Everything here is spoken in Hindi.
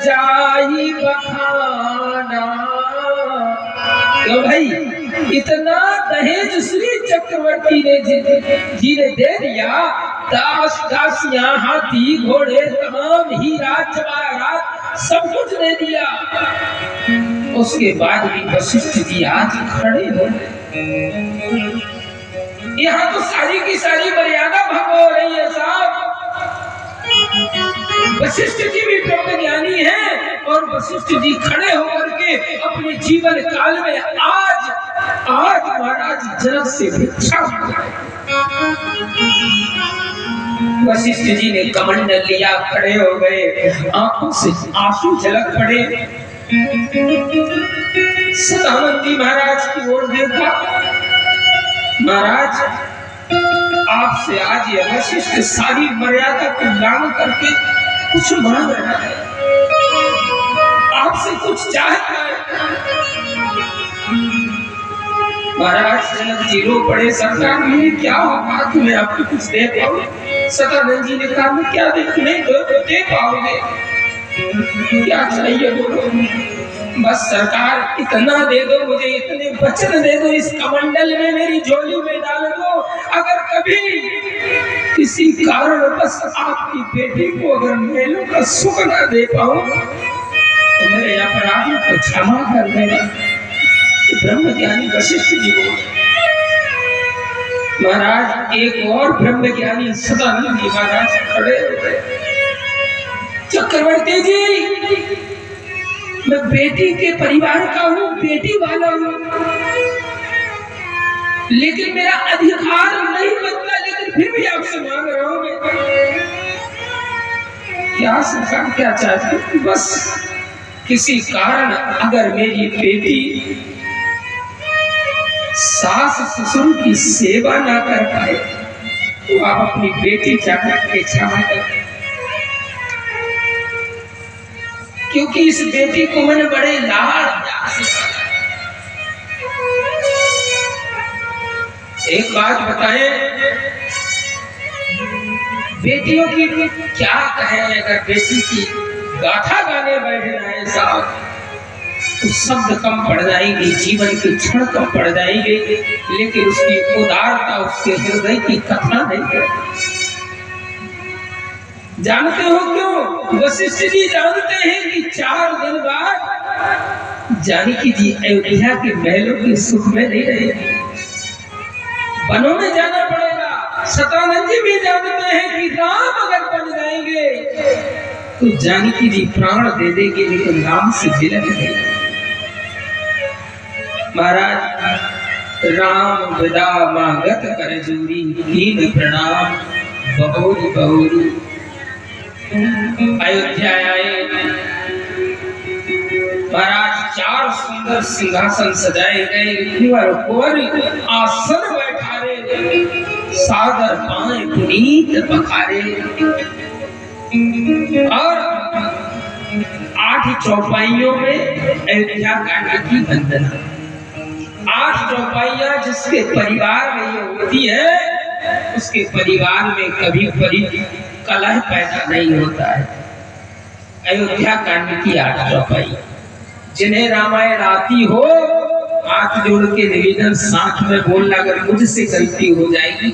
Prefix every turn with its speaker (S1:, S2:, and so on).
S1: जाई बखाना। तो भाई इतना दहेज श्री चक्रवर्ती ने जी ने दे दिया, दास दासियां हाथी घोड़े तमाम हीरा जवाहरात सब कुछ दे दिया। उसके बाद भी वशिष्ठ जी आज खड़े हो, यहाँ तो सारी की सारी मर्यादा भंग हो रही है साहब। वशिष्ठ जी भी ब्रह्म ज्ञानी हैं और वशिष्ठ जी खड़े होकर के अपने जीवन काल में आज महाराज जनक से भिक्षा मांगे। वशिष्ठ जी ने कमंडल लिया, खड़े हो गए, आंखों से आंसू झलक पड़े। सदानंद जी महाराज की ओर देखा, महाराज आपसे आज ये वशिष्ठ सारी मर्यादा को उल्लंघन करके कुछ मांग रहा है, आपसे कुछ चाहता है। महाराज जनक जी रो पड़े, सरकार मेरी क्या औकात में आपको कुछ दे पाऊं? सदानंद जी ने कहा मैं क्या नहीं दे पाओगे, क्या चाहिए बोलो? बस सरकार इतना दे दो, मुझे इतने वचन दे दो, इस कमंडल में मेरी झोली में डाल दो। अगर कभी किसी कारण बस आपकी बेटी को अगर मेलों का सुख न दे पाऊं तो मेरे अपराध को क्षमा कर देना। ब्रह्मज्ञानी वशिष्ठ जी बोले। महाराज एक और ब्रह्मज्ञानी सदानंद जी महाराज खड़े हो गए। चक्रवर्ती जी, मैं बेटी के परिवार का हूँ, बेटी वाला हूँ, लेकिन मेरा अधिकार नहीं बनता, लेकिन फिर भी आपसे मांग रहा हूँ। क्या सरकार क्या चाहती? बस किसी कारण अगर मेरी बेटी सास ससुर की सेवा ना कर पाए तो आप अपनी बेटी जाकर के क्षमा कर, क्योंकि इस बेटी को मैंने बड़े लाड से पाला। एक बात बताएं, बेटियों की क्या कहें, अगर बेटी की गाथा गाने बैठ जाए साहब तो शब्द कम पड़ जाएंगे, जीवन के क्षण कम पड़ जाएंगे, लेकिन उसकी उदारता, उसके हृदय की कथा नहीं है। जानते हो क्यों? वशिष्ठ जी जानते हैं कि 4 दिन बाद जानकी जी अयोध्या के महलों के सुख में नहीं रहेगी, वनों में जाना पड़ेगा। सदानंद जी भी जानते हैं कि राम अगर बन जाएंगे तो जानकी जी प्राण दे देंगे, लेकिन राम से मिलन नहीं। महाराज राम विदा मागत कर जूरी, कीन प्रणाम बहुरी बहुरी। अयोध्या आए महाराज, 4 सुंदर सिंहासन सजाए गए, कुंवर आसन बैठारे, सादर पाए पुनीत पखारे, और 8 चौपाइयों में अयोध्या कांड की वंदना। 8 चौपाइयां जिसके परिवार में ये होती है, उसके परिवार में कभी कलह पैदा नहीं होता है। अयोध्या कांड की 8 चौपाई, जिन्हें रामायण आती हो हाथ जोड़ के निवेदन साथ में बोलना, अगर मुझसे गलती हो जाएगी